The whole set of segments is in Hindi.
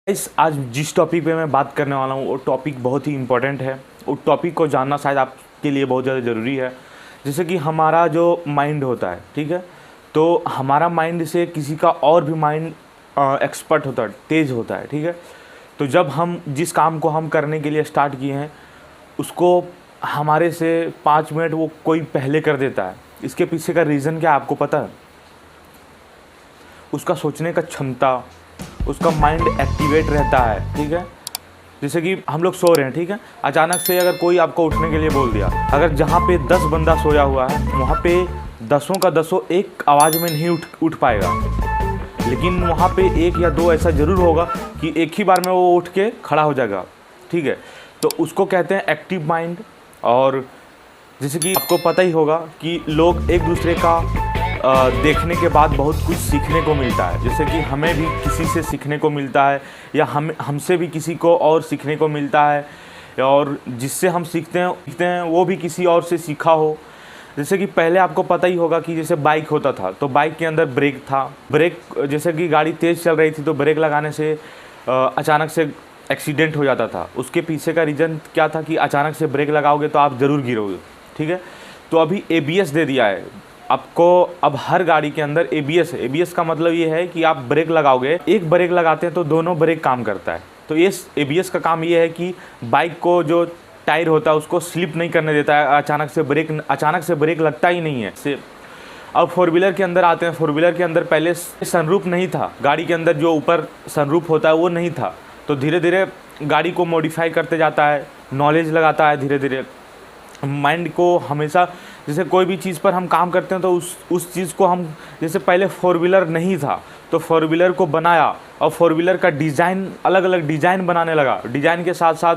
आज जिस टॉपिक पे मैं बात करने वाला हूँ वो टॉपिक बहुत ही इम्पोर्टेंट है। वो टॉपिक को जानना शायद आपके लिए बहुत ज़्यादा ज़रूरी है। जैसे कि हमारा जो माइंड होता है, ठीक है, तो हमारा माइंड से किसी का और भी माइंड एक्सपर्ट होता है, तेज़ होता है, ठीक है। तो जब हम जिस काम को हम करने के लिए स्टार्ट किए हैं उसको हमारे से 5 मिनट वो कोई पहले कर देता है। इसके पीछे का रीज़न क्या है आपको पता है? उसका सोचने का क्षमता, उसका माइंड एक्टिवेट रहता है, ठीक है। जैसे कि हम लोग सो रहे हैं, ठीक है, अचानक से अगर कोई आपको उठने के लिए बोल दिया, अगर जहाँ पे 10 बंदा सोया हुआ है वहाँ पे 10 का 10 एक आवाज़ में नहीं उठ पाएगा, लेकिन वहाँ पे 1 या 2 ऐसा ज़रूर होगा कि एक ही बार में वो उठ के खड़ा हो जाएगा, ठीक है। तो उसको कहते हैं एक्टिव माइंड। और जैसे कि आपको पता ही होगा कि लोग एक दूसरे का देखने के बाद बहुत कुछ सीखने को मिलता है। जैसे कि हमें भी किसी से सीखने को मिलता है या हमसे भी किसी को और सीखने को मिलता है, और जिससे हम सीखते हैं वो भी किसी और से सीखा हो। जैसे कि पहले आपको पता ही होगा कि जैसे बाइक होता था तो बाइक के अंदर ब्रेक था। ब्रेक जैसे कि गाड़ी तेज़ चल रही थी तो ब्रेक लगाने से अचानक से एक्सीडेंट हो जाता था। उसके पीछे का रीज़न क्या था कि अचानक से ब्रेक लगाओगे तो आप ज़रूर गिरोगे, ठीक है। तो अभी ABS दे दिया है आपको। अब हर गाड़ी के अंदर ABS है। ABS का मतलब ये है कि आप ब्रेक लगाओगे, एक ब्रेक लगाते हैं तो दोनों ब्रेक काम करता है। तो ये ABS का काम ये है कि बाइक को जो टायर होता है उसको स्लिप नहीं करने देता है। अचानक से ब्रेक लगता ही नहीं है से। अब 4 व्हीलर के अंदर आते हैं। 4 व्हीलर के अंदर पहले सनरूफ नहीं था, गाड़ी के अंदर जो ऊपर सनरूफ होता है वो नहीं था। तो धीरे धीरे गाड़ी को मॉडिफाई करते जाता है, नॉलेज लगाता है धीरे धीरे। माइंड को हमेशा, जैसे कोई भी चीज़ पर हम काम करते हैं तो उस चीज़ को हम, जैसे पहले 4 व्हीलर नहीं था तो 4 व्हीलर को बनाया और 4 व्हीलर का डिज़ाइन, अलग अलग डिज़ाइन बनाने लगा। डिज़ाइन के साथ साथ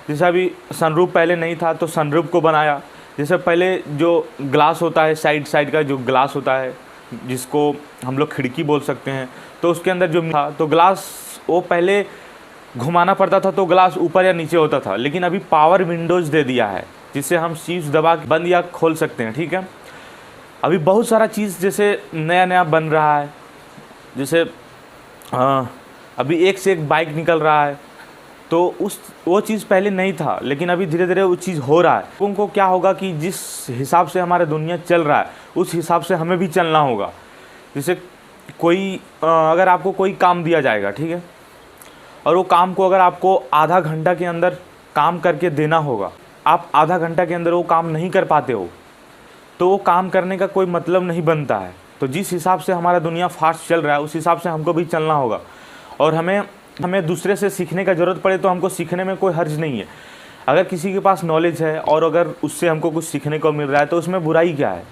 जैसे अभी सनरूफ पहले नहीं था तो सनरूफ को बनाया। जैसे पहले जो ग्लास होता है, साइड का जो ग्लास होता है जिसको हम लोग खिड़की बोल सकते हैं, तो उसके अंदर जो था तो ग्लास वो पहले घुमाना पड़ता था तो ग्लास ऊपर या नीचे होता था। लेकिन अभी पावर विंडोज़ दे दिया है जिससे हम स्विच दबा के बंद या खोल सकते हैं, ठीक है। अभी बहुत सारा चीज़ जैसे नया बन रहा है। जैसे अभी एक से एक बाइक निकल रहा है तो वो चीज़ पहले नहीं था, लेकिन अभी धीरे धीरे वो चीज़ हो रहा है। उनको क्या होगा कि जिस हिसाब से हमारा दुनिया चल रहा है उस हिसाब से हमें भी चलना होगा। जैसे अगर आपको कोई काम दिया जाएगा, ठीक है, और वो काम को अगर आपको आधा घंटा के अंदर काम करके देना होगा, आप आधा घंटा के अंदर वो काम नहीं कर पाते हो तो वो काम करने का कोई मतलब नहीं बनता है। तो जिस हिसाब से हमारा दुनिया फास्ट चल रहा है उस हिसाब से हमको भी चलना होगा। और हमें दूसरे से सीखने का ज़रूरत पड़े तो हमको सीखने में कोई हर्ज नहीं है। अगर किसी के पास नॉलेज है और अगर उससे हमको कुछ सीखने को मिल रहा है तो उसमें बुराई क्या है।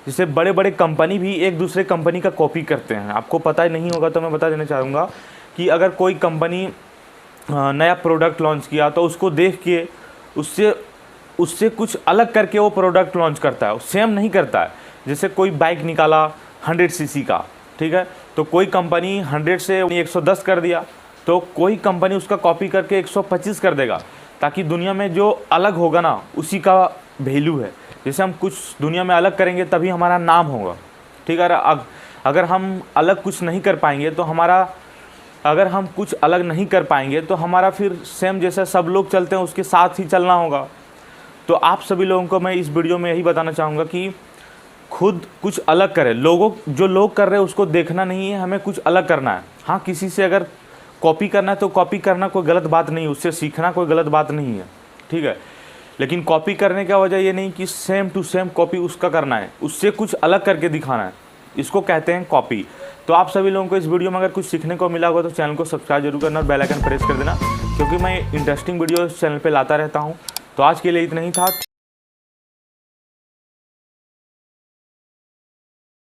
जैसे बड़े बड़े कंपनी भी एक दूसरे कंपनी का कॉपी करते हैं। आपको पता ही नहीं होगा तो मैं बता देना चाहूँगा कि अगर कोई कंपनी नया प्रोडक्ट लॉन्च किया तो उसको देख के उससे कुछ अलग करके वो प्रोडक्ट लॉन्च करता है, सेम नहीं करता है। जैसे कोई बाइक निकाला 100 सीसी का, ठीक है, तो कोई कंपनी 100 से 110 कर दिया तो कोई कंपनी उसका कॉपी करके 125 कर देगा, ताकि दुनिया में जो अलग होगा ना उसी का वैल्यू है। जैसे हम कुछ दुनिया में अलग करेंगे तभी हमारा नाम होगा, ठीक है। अगर हम अलग कुछ नहीं कर पाएंगे तो हमारा फिर सेम जैसे सब लोग चलते हैं उसके साथ ही चलना होगा। तो आप सभी लोगों को मैं इस वीडियो में यही बताना चाहूँगा कि खुद कुछ अलग करें। जो लोग कर रहे हैं उसको देखना नहीं है, हमें कुछ अलग करना है। हाँ, किसी से अगर कॉपी करना है तो कॉपी करना कोई गलत बात नहीं है, उससे सीखना कोई गलत बात नहीं है, ठीक है। लेकिन कॉपी करने का वजह ये नहीं कि सेम टू सेम कॉपी उसका करना है, उससे कुछ अलग करके दिखाना है, इसको कहते हैं कॉपी। तो आप सभी लोगों को इस वीडियो में अगर कुछ सीखने को मिला होगा तो चैनल को सब्सक्राइब जरूर करना और बेल आइकन प्रेस कर देना, क्योंकि मैं इंटरेस्टिंग वीडियो इस चैनल पे लाता रहता हूँ। तो आज के लिए इतना ही था।